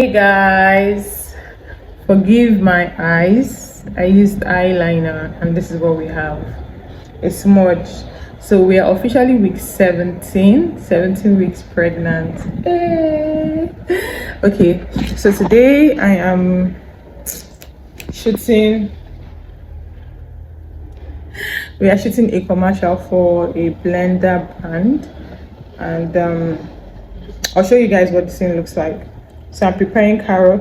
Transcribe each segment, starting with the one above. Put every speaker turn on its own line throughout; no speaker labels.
Hey guys, forgive my eyes. I used eyeliner and this is what we have. A smudge. So we are officially week 17 weeks pregnant. Hey. Okay, so today I am shooting. We are shooting a commercial for a blender brand, and I'll show you guys what this thing looks like. So I'm preparing carrot.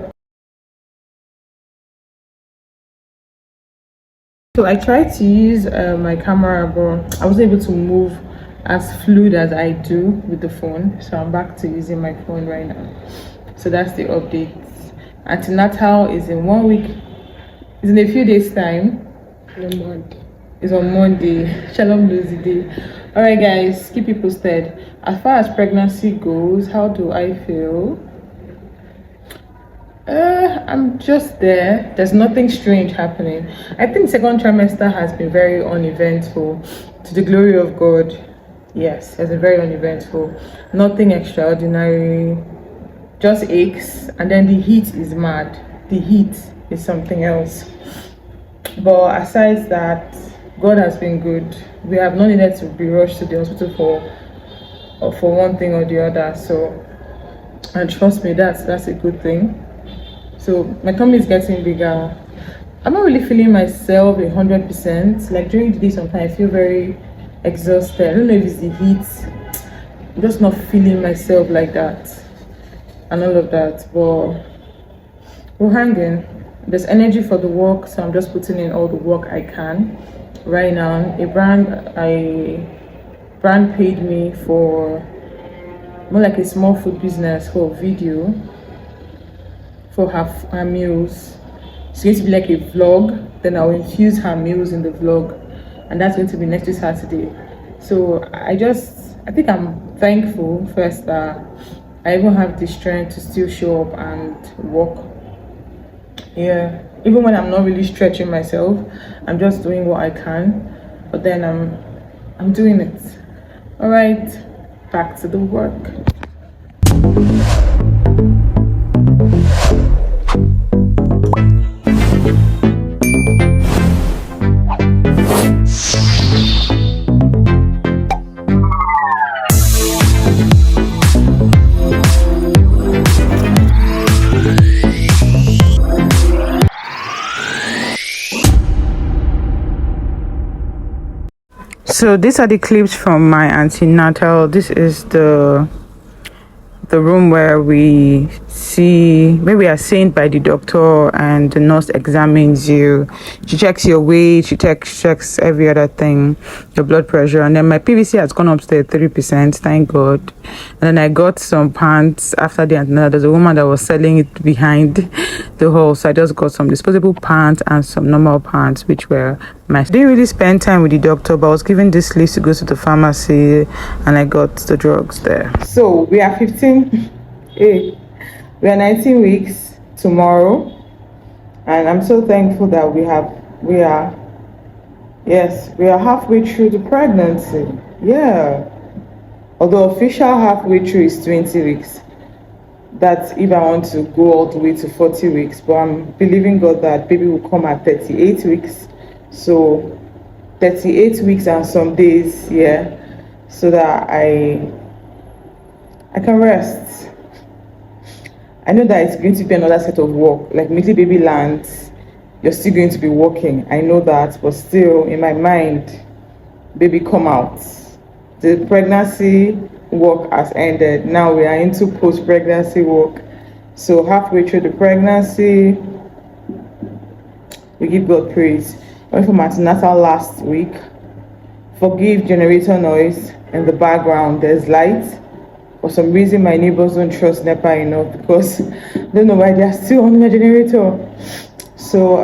So I tried to use my camera, but I wasn't able to move as fluid as I do with the phone. So I'm back to using my phone right now. So that's the update. Antenatal is in 1 week. It's in a few days time. It's on Monday. Shalom knows the day. Alright guys, keep it posted. As far as pregnancy goes, how do I feel? I'm just there. There's nothing strange happening. I think second trimester has been very uneventful, to the glory of God. Yes, has been very uneventful. Nothing extraordinary. Just aches, and then the heat is mad. The heat is something else. But aside that, God has been good. We have not needed to be rushed to the hospital for one thing or the other. So, and trust me, that's a good thing. So my tummy is getting bigger. I'm not really feeling myself 100%. Like during the day sometimes I feel very exhausted. I don't know if it's the heat. I'm just not feeling myself like that and all of that. But we're hanging. There's energy for the work, so I'm just putting in all the work I can. Right now, a brand paid me for more like a small food business for a video for her meals. It's going to be like a vlog. Then I'll infuse her meals in the vlog, and that's going to be next week Saturday. So I think I'm thankful first that I even have the strength to still show up and work. Yeah, even when I'm not really stretching myself, I'm just doing what I can. But then I'm doing it. All right, back to the work. So these are the clips from my antenatal. This is the room where we are seen by the doctor, and the nurse examines you. She checks your weight, she checks every other thing, your blood pressure, and then my PVC has gone up to 3%, thank God. And then I got some pants after the antenatal. There's a woman that was selling it behind the hall, so I just got some disposable pants and some normal pants, which were I didn't really spend time with the doctor, but I was given this list to go to the pharmacy, and I got the drugs there. So we are 15. We are 19 weeks tomorrow, and I'm so thankful that we are halfway through the pregnancy. Yeah, although official halfway through is 20 weeks. That's if I want to go all the way to 40 weeks, but I'm believing God that baby will come at 38 weeks. So 38 weeks and some days, so that I can rest. I know that it's going to be another set of work. Like immediately baby lands, you're still going to be working. I know that, but still in my mind, baby come out. The pregnancy work has ended. Now we are into post-pregnancy work. So halfway through the pregnancy, we give God praise. I went for my antenatal last week. Forgive generator noise in the background. There's light. For some reason, my neighbors don't trust NEPA enough because I don't know why they are still on the generator. So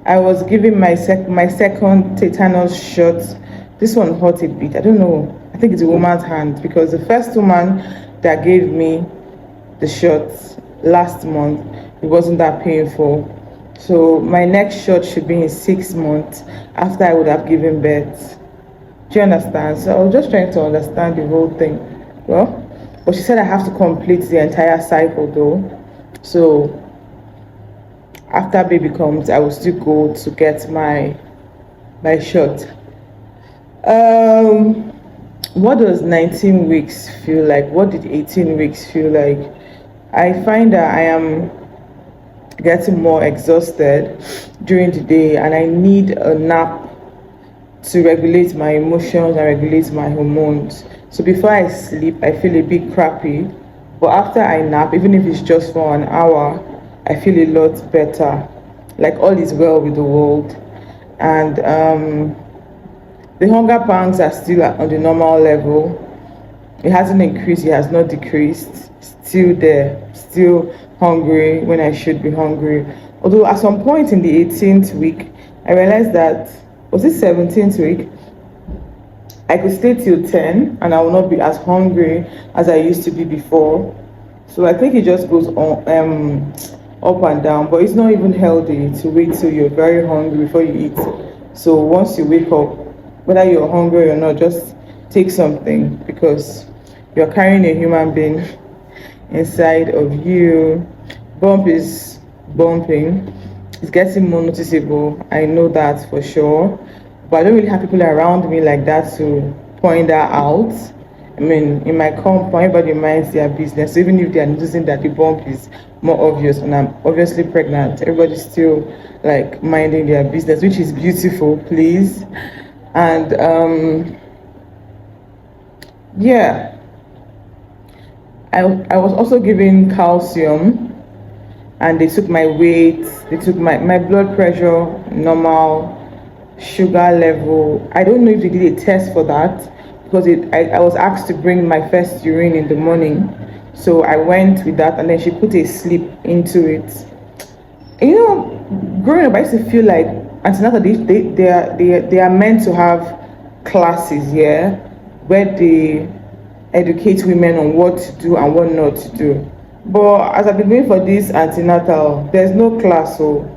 I was giving my second tetanus shot. This one hurt a bit. I don't know. I think it's a woman's hand, because the first woman that gave me the shot last month, it wasn't that painful. So my next shot should be in 6 months after I would have given birth. Do you understand? So I was just trying to understand the whole thing. Well, But she said I have to complete the entire cycle though. So after baby comes, I will still go to get my shot. Um, what does 19 weeks feel like? What did 18 weeks feel like? I find that I am getting more exhausted during the day and I need a nap to regulate my emotions and regulate my hormones. So before I sleep, I feel a bit crappy. But after I nap, even if it's just for an hour, I feel a lot better. Like all is well with the world. And the hunger pangs are still on the normal level. It hasn't increased, it has not decreased. Still there, still hungry when I should be hungry. Although at some point in the 18th week, I realized that, was it 17th week? I could stay till 10 and I will not be as hungry as I used to be before. So I think it just goes on up and down, but it's not even healthy to wait till you're very hungry before you eat. So once you wake up, whether you're hungry or not, just take something because you're carrying a human being inside of you. Bump is bumping. It's getting more noticeable. I know that for sure. But I don't really have people around me like that to point that out. I mean, in my compound, everybody minds their business. So even if they are noticing that the bump is more obvious and I'm obviously pregnant, everybody's still like minding their business, which is beautiful, please. And yeah, I was also given calcium and they took my weight, they took my blood pressure, normal, sugar level. I don't know if they did a test for that because I was asked to bring my first urine in the morning. So I went with that and then she put a slip into it. And you know, growing up, I used to feel like antenatal, they are meant to have classes, yeah, where they educate women on what to do and what not to do. But as I've been going for this antenatal, there's no class, so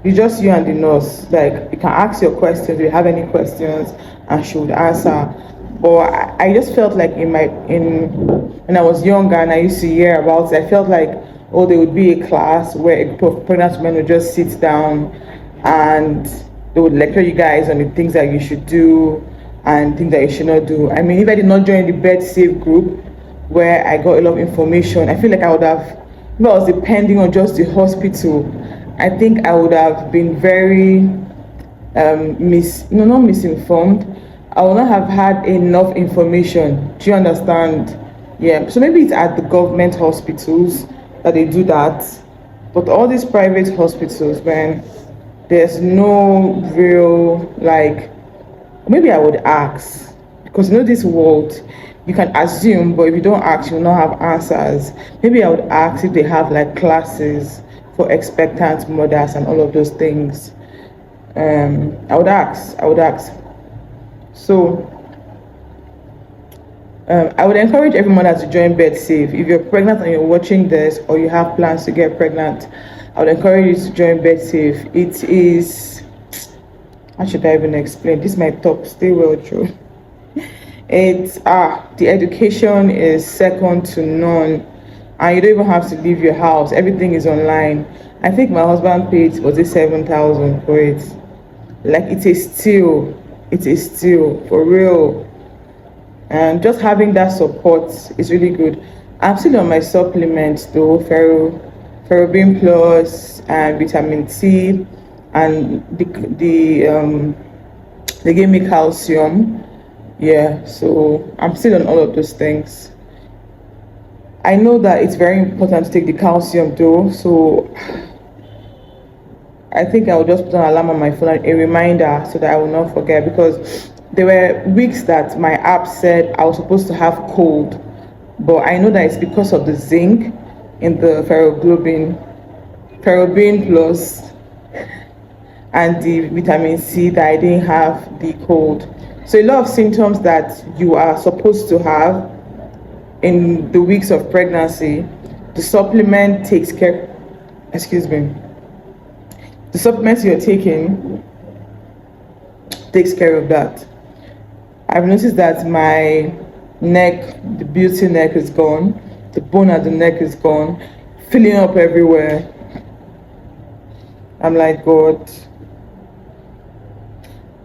it's just you and the nurse. Like you can ask your questions if you have any questions, and she would answer. But I just felt like in when I was younger and I used to hear about it, I felt like oh there would be a class where a group of pregnant women would just sit down and they would lecture you guys on the things that you should do and things that you should not do. I mean, if I did not join the bed safe group where I got a lot of information, I feel like I would have, if I was depending on just the hospital, I think I would have been very not misinformed. I would not have had enough information. Do you understand? Yeah. So maybe it's at the government hospitals that they do that, but all these private hospitals, when there's no real like, maybe I would ask because you know this world you can assume, but if you don't ask, you'll not have answers. Maybe I would ask if they have like classes for expectant mothers and all of those things. I would ask. So I would encourage every mother to join Bed Safe. If you're pregnant and you're watching this or you have plans to get pregnant, I would encourage you to join Bed Safe. It is, how should I even explain? This is my top, stay well true. It's the education is second to none and you don't even have to leave your house. Everything is online. I think my husband paid, was it 7,000 for it? Like it is still for real. And just having that support is really good. I'm still on my supplements though, ferrobin plus and vitamin C, and they gave me calcium. Yeah, so I'm still on all of those things. I know that it's very important to take the calcium though, so I think I will just put an alarm on my phone, a reminder, so that I will not forget, because there were weeks that my app said I was supposed to have cold, but I know that it's because of the zinc in the ferrobin plus and the vitamin C that I didn't have the cold. So a lot of symptoms that you are supposed to have in the weeks of pregnancy, the supplement takes care, the supplements you're taking takes care of that. I've noticed that my neck, the beauty neck is gone. the bone at the neck is gone, filling up everywhere. I'm like, God,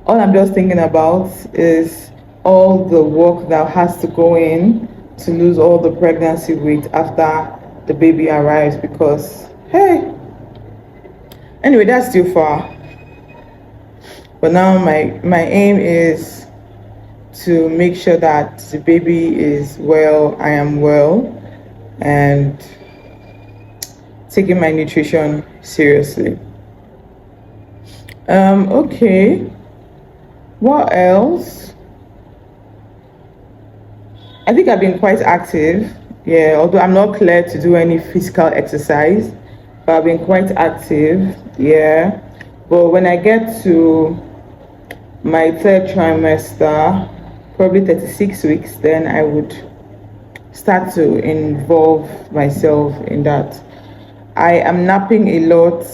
all I'm just thinking about is all the work that has to go in to lose all the pregnancy weight after the baby arrives, because hey, anyway, that's still far. But now my aim is to make sure that the baby is well, I am well, and taking my nutrition seriously. Okay, what else? I think I've been quite active, yeah, although I'm not clear to do any physical exercise, but I've been quite active, yeah. But when I get to my third trimester, probably 36 weeks, then I would start to involve myself in that. I am napping a lot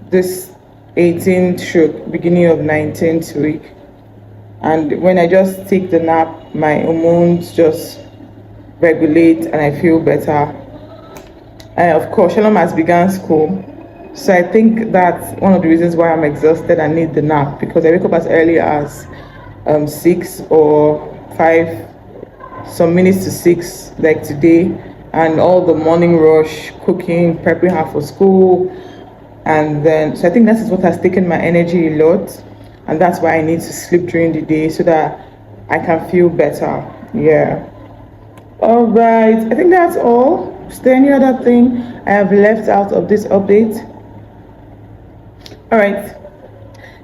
this 18th stroke, beginning of 19th week. And when I just take the nap, my hormones just regulate and I feel better. And of course, Shalom has begun school. So I think that's one of the reasons why I'm exhausted and need the nap, because I wake up as early as 6 or 5, some minutes to 6, like today, and all the morning rush, cooking, prepping her for school. And then, so I think that is what has taken my energy a lot. And that's why I need to sleep during the day so that I can feel better. Yeah. All right. I think that's all. Is there any other thing I have left out of this update? All right.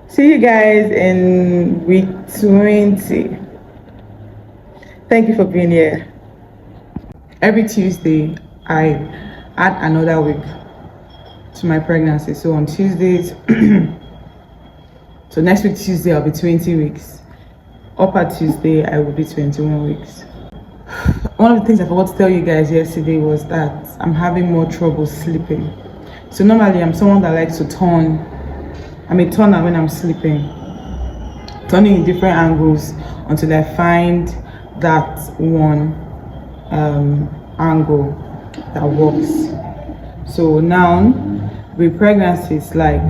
See you guys in week 20. Thank you for being here. Every Tuesday, I add another week to my pregnancy. So on Tuesdays, so next week Tuesday, I'll be 20 weeks. Upper Tuesday, I will be 21 weeks. One of the things I forgot to tell you guys yesterday was that I'm having more trouble sleeping. So normally I'm someone that likes to turn. I'm a turner when I'm sleeping, turning in different angles until I find that one angle that works. So now with pregnancy, it's like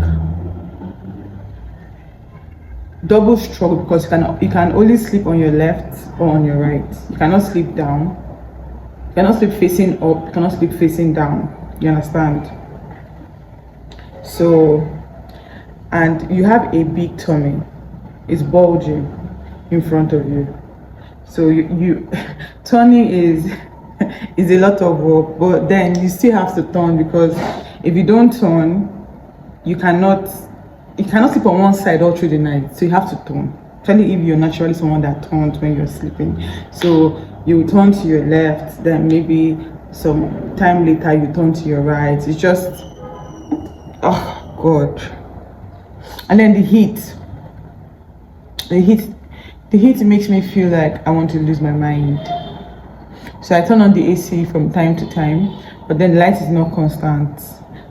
double struggle, because you can only sleep on your left or on your right. You cannot sleep down. You cannot sleep facing up. You cannot sleep facing down. You understand? So, and you have a big tummy. It's bulging in front of you. So you turning is a lot of work, but then you still have to turn, because if you don't turn, you cannot sleep on one side all through the night. So you have to turn. Especially if you're naturally someone that turns when you're sleeping. So you turn to your left, then maybe some time later you turn to your right. It's just, oh God. And then the heat makes me feel like I want to lose my mind. So I turn on the AC from time to time, but then the light is not constant.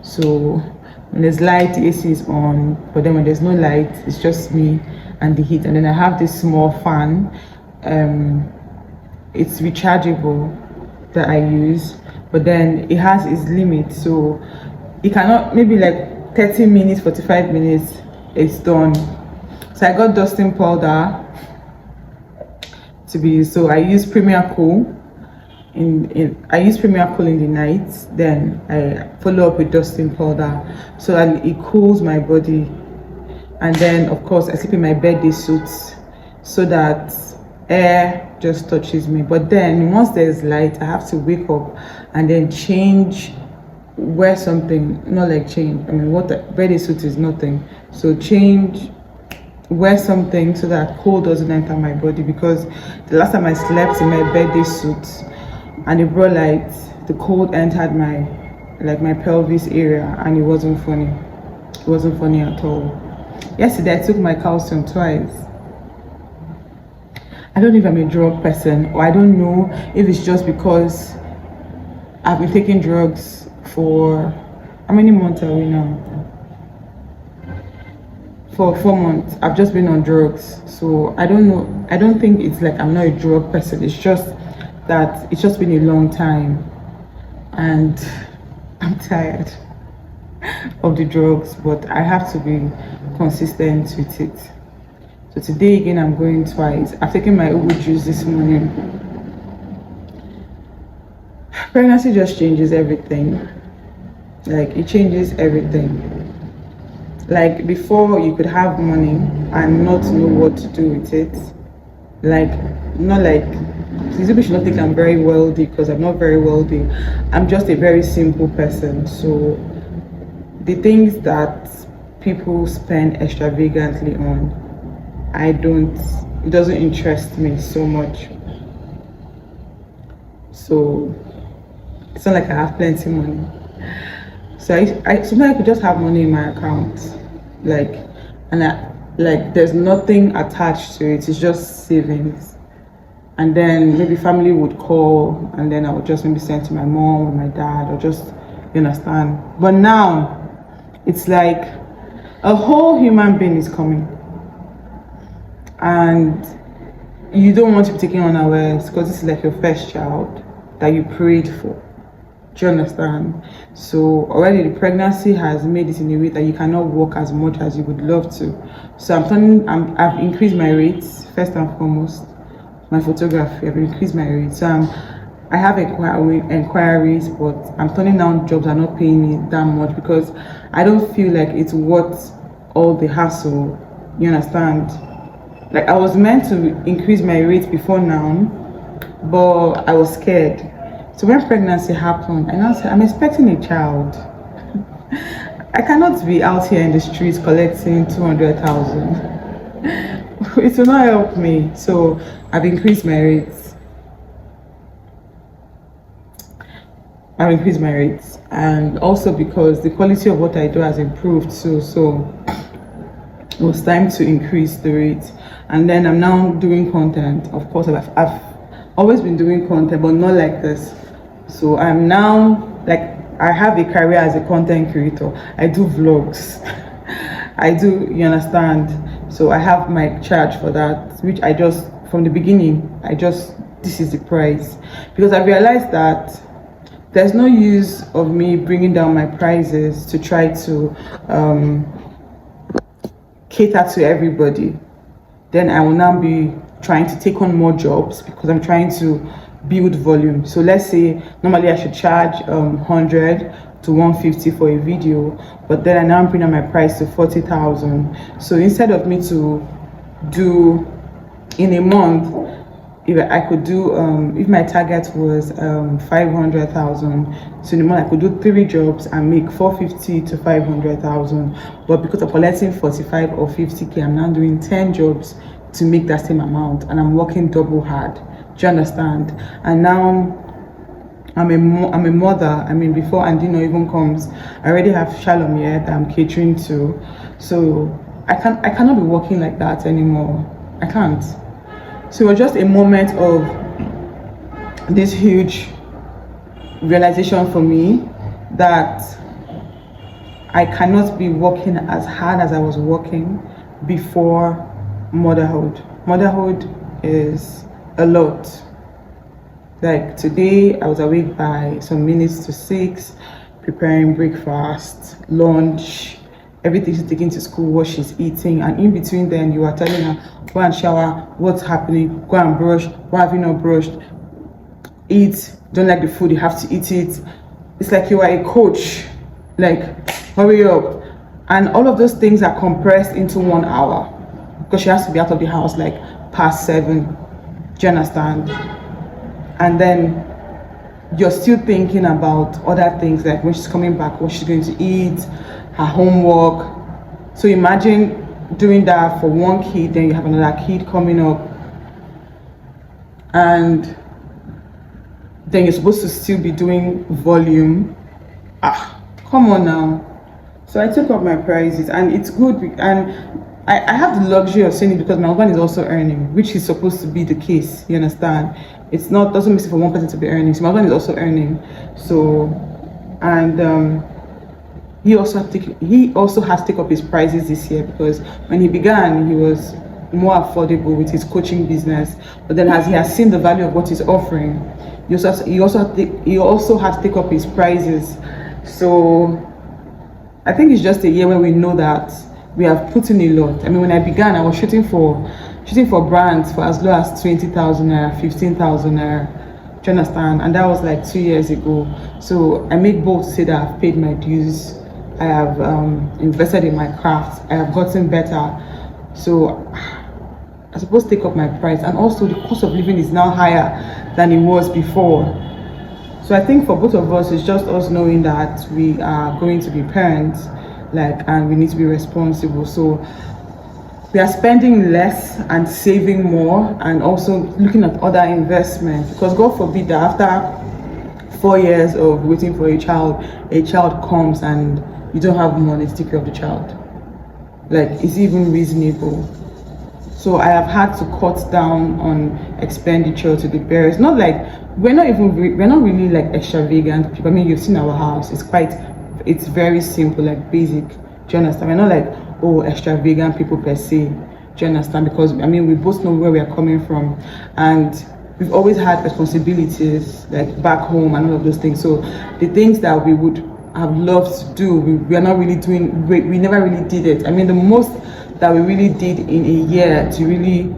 So when there's light, the AC is on, but then when there's no light, it's just me and the heat. And then I have this small fan. It's rechargeable that I use, but then it has its limit. So it cannot, maybe like 30 minutes, 45 minutes, it's done. So I got dusting powder to be used. So I use Premier Cool. I use Premier Cool in the night, then I follow up with dusting powder so that it cools my body. And then of course I sleep in my birthday suits so that air just touches me. But then once there's light, I have to wake up and then change, wear something, not like change, I mean what the birthday suit is nothing, so change, wear something so that cold doesn't enter my body, because the last time I slept in my birthday suit and it brought light, the cold entered my pelvis area, and it wasn't funny. It wasn't funny at all. Yesterday I took my calcium twice. I don't know if I'm a drug person, or I don't know if it's just because I've been taking drugs for, how many months are we now? For 4 months. I've just been on drugs. So I don't know. I don't think it's like I'm not a drug person. It's just that it's just been a long time. and I'm tired of the drugs, but I have to be consistent with it. So today again, I'm going twice. I've taken my ugu juice this morning. Pregnancy just changes everything. Like, it changes everything. Like, before, you could have money and not know what to do with it. Like, not like, please should not think I'm very wealthy, because I'm not very wealthy. I'm just a very simple person. So the things that people spend extravagantly on, it doesn't interest me so much. So it's not like I have plenty money. So I sometimes I could just have money in my account, like, like there's nothing attached to it. It's just savings, and then maybe family would call, and then I would just maybe send to my mom or my dad, or just, you understand. But now it's like a whole human being is coming, and you don't want to be taken unawares, because this is like your first child that you prayed for. Do you understand? So already the pregnancy has made it in a way that you cannot work as much as you would love to. So I've increased my rates first and foremost. My photography, I've increased my rates. So I have inquiries, but I'm turning down jobs that are not paying me that much, because I don't feel like it's worth all the hassle. You understand? Like, I was meant to increase my rates before now, but I was scared. So when pregnancy happened, I now said, I'm expecting a child. I cannot be out here in the streets collecting 200,000. It will not help me. So I've increased my rates. And also because the quality of what I do has improved too. So it was time to increase the rate. And then I'm now doing content. Of course, I've always been doing content, but not like this. So I'm now, like, I have a career as a content creator. I do vlogs. I do, you understand? So I have my charge for that, which I just, from the beginning, this is the price. Because I realized that there's no use of me bringing down my prices to try to cater to everybody. Then I will now be trying to take on more jobs, because I'm trying to build volume. So let's say normally I should charge 100 to 150 for a video, but then I now bring down my price to 40,000. So instead of me to do in a month, if I could do if my target was 500,000, so in a month I could do 3 jobs and make 450 to 500,000. But because I'm collecting 45 or 50k, I'm now doing 10 jobs to make that same amount, and I'm working double hard. Do you understand? And now I'm a mother. I mean, before Andino even comes, I already have Shalom here that I'm catering to. So I cannot be working like that anymore. I can't. So it was just a moment of this huge realization for me that I cannot be working as hard as I was working before motherhood. Motherhood is a lot. Like today, I was awake by some minutes to 6, preparing breakfast, lunch, everything she's taking to school, what she's eating, and in between then you are telling her, go and shower, what's happening, go and brush, why have you not brushed, eat, don't like the food, you have to eat it. It's like you are a coach, like hurry up. And all of those things are compressed into 1 hour, because she has to be out of the house like past 7. Do you understand? And then you're still thinking about other things, like when she's coming back, what she's going to eat, her homework. So imagine doing that for one kid, then you have another kid coming up, and then you're supposed to still be doing volume. Come on now. So I took up my prices, and it's good, and I have the luxury of saying it because my husband is also earning, which is supposed to be the case. You understand? It's not, doesn't make sense for one person to be earning. So my husband is also earning. So, and he also has to take up his prices this year, because when he began, he was
more affordable with his coaching business. But then as he has seen the value of what he's offering, he also has to take up his prices. So I think it's just a year where we know that we have put in a lot. I mean, when I began, I was shooting for brands for as low as 20,000 naira, 15,000 naira. Do you understand? And that was like 2 years ago. So I make bold to say that I've paid my dues. I have invested in my craft. I have gotten better. So I suppose take up my price. And also the cost of living is now higher than it was before. So I think for both of us, it's just us knowing that we are going to be parents, and we need to be responsible. So we are spending less and saving more, and also looking at other investments, because God forbid that after 4 years of waiting for a child comes and you don't have money to take care of the child. Is it even reasonable? So I have had to cut down on expenditure to the barest. Not like we're not really like extravagant people. I mean, you've seen our house. It's very simple, like basic. Do you understand? We're not like extravagant people per se. Do you understand? Because I mean, we both know where we are coming from, and we've always had responsibilities like back home and all of those things. So the things that we would have loved to do, we are not really doing. We never really did it. I mean, the most that we really did in a year to really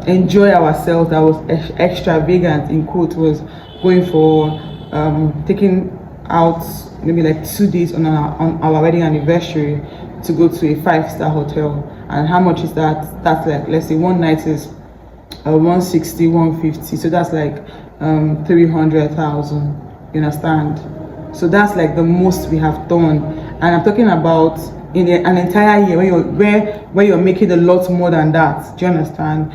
enjoy ourselves that was extravagant in quote was going for taking out maybe like 2 days on our wedding anniversary to go to a 5-star hotel. And how much is that? That's like, let's say one night is 160, 150, so that's like 300,000. You understand? So that's like the most we have done, and I'm talking about in an entire year where you're making a lot more than that. Do you understand?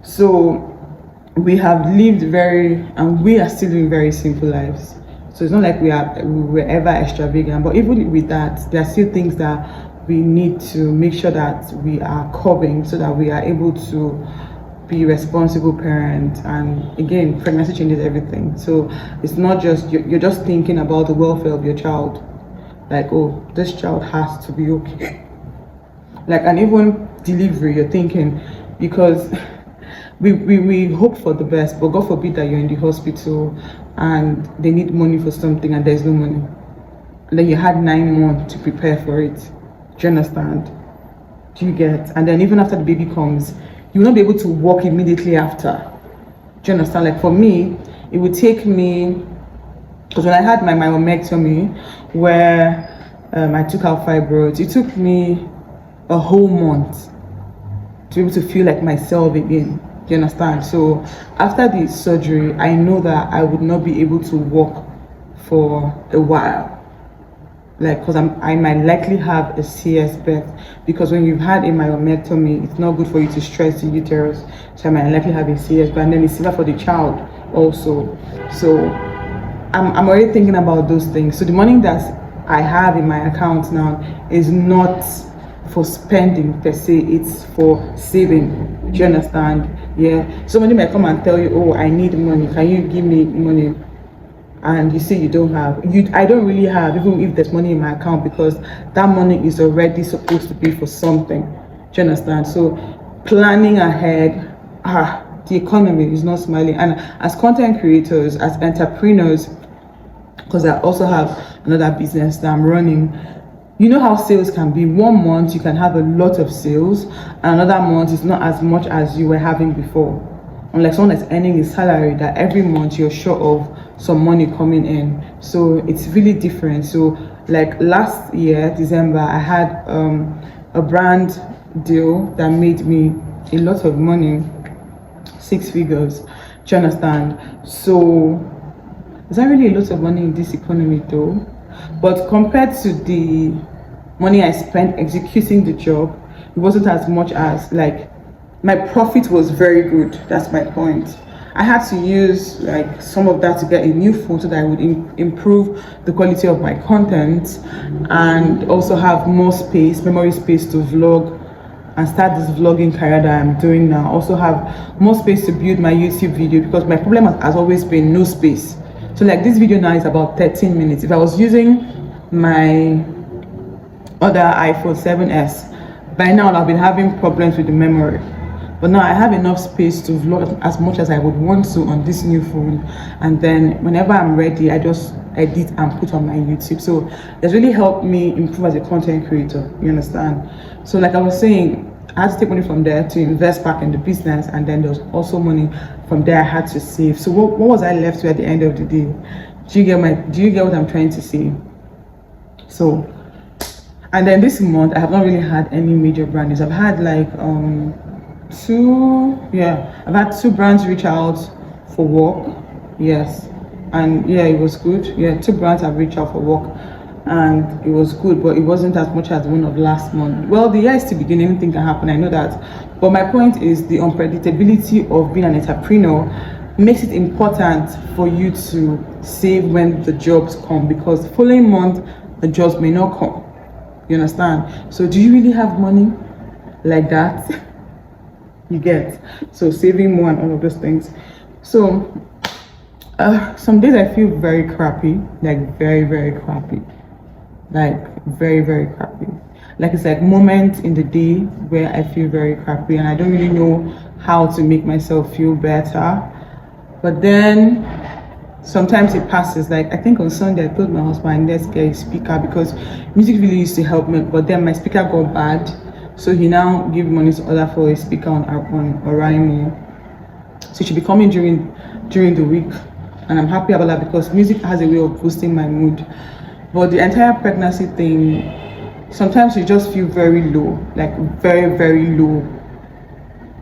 So we have lived and we are still living very simple lives. So it's not like we're ever extravagant, but even with that, there are still things that we need to make sure that we are covering so that we are able to be responsible parents. And again, pregnancy changes everything. So it's not just you're just thinking about the welfare of your child. Like, oh, this child has to be okay. And even delivery, you're thinking, because we hope for the best, but God forbid that you're in the hospital and they need money for something and there's no money. And then you had 9 months to prepare for it. Do you understand? Do you get? And then even after the baby comes, you will not be able to walk immediately after. Do you understand? Like for me, it would take me, because when I had my myomectomy, where I took out fibroids, it took me a whole month to be able to feel like myself again. Do you understand? So after the surgery, I know that I would not be able to walk for a while. Because I might likely have a CS birth, because when you've had a myomectomy, it's not good for you to stress the uterus. So I might likely have a CS birth, and then it's similar for the child also. So I'm already thinking about those things. So the money that I have in my account now is not for spending per se, it's for saving. Do you understand? Yeah. Somebody might come and tell you, oh, I need money, can you give me money? And you say you don't have. I don't really have, even if there's money in my account, because that money is already supposed to be for something. Do you understand? So planning ahead, the economy is not smiling. And as content creators, as entrepreneurs, because I also have another business that I'm running, you know how sales can be. 1 month you can have a lot of sales, and another month it's not as much as you were having before. Unlike someone that's earning a salary that every month you're sure of some money coming in. So it's really different. So like last year, December, I had a brand deal that made me a lot of money, 6 figures. Do you understand? So is that really a lot of money in this economy though? But compared to the money I spent executing the job, it wasn't as much as my profit was very good. That's my point. I had to use some of that to get a new phone so that I would improve the quality of my content, and also have more space, memory space to vlog and start this vlogging career that I'm doing now. Also have more space to build my YouTube video, because my problem has always been no space. So this video now is about 13 minutes. If I was using my other iPhone 7s, by now I've been having problems with the memory. But now I have enough space to vlog as much as I would want to on this new phone, and then whenever I'm ready, I just edit and put on my YouTube. So it's really helped me improve as a content creator, you understand? So like I was saying, I had to take money from there to invest back in the business, and then there was also money from there I had to save. So what was I left with at the end of the day? Do you get what I'm trying to say? So, and then this month I have not really had any major brand news. I've had like I've had two brands reach out for work. Yes. And yeah, it was good. Yeah, two brands have reached out for work, and it was good, but it wasn't as much as the one of last month. Well, the year is still beginning, anything can happen, I know that. But my point is the unpredictability of being an entrepreneur makes it important for you to save when the jobs come, because the following month the jobs may not come. You understand? So do you really have money like that? You get? So saving more and all of those things. So some days I feel very crappy, like very, very crappy. Like very, very crappy. Like it's like moments in the day where I feel very crappy and I don't really know how to make myself feel better. But then sometimes it passes. Like I think on Sunday I told my husband, let's get a speaker, because music really used to help me, but then my speaker got bad. So he now gave money to order for a speaker on Oraimo. So it should be coming during the week. And I'm happy about that because music has a way of boosting my mood. But the entire pregnancy thing, sometimes you just feel very low, like very, very low.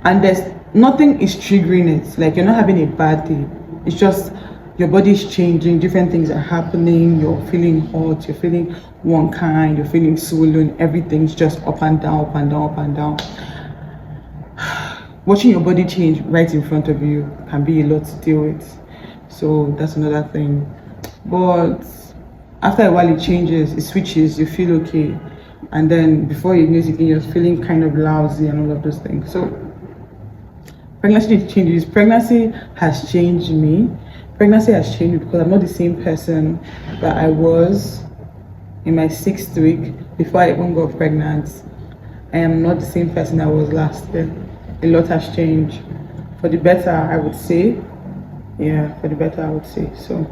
And there's nothing is triggering it. Like you're not having a bad day. It's just your body is changing, different things are happening, you're feeling hot, you're feeling one kind, you're feeling swollen, everything's just up and down, up and down, up and down. Watching your body change right in front of you can be a lot to deal with. So that's another thing. But after a while it changes, it switches, you feel okay. And then before you know it, you're feeling kind of lousy and all of those things. So pregnancy changes. Pregnancy has changed me. Pregnancy has changed me because I'm not the same person that I was in my 6th week before I even got pregnant. I am not the same person I was last year. A lot has changed. For the better, I would say. Yeah, for the better, I would say. So,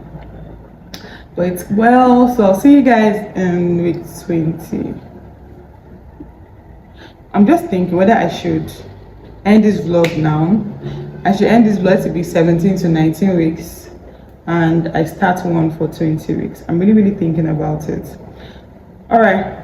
but well, so I'll see you guys in week 20. I'm just thinking whether I should end this vlog now. I should end this vlog to be 17 to 19 weeks, and I start one for 20 weeks. I'm really, really thinking about it. All right.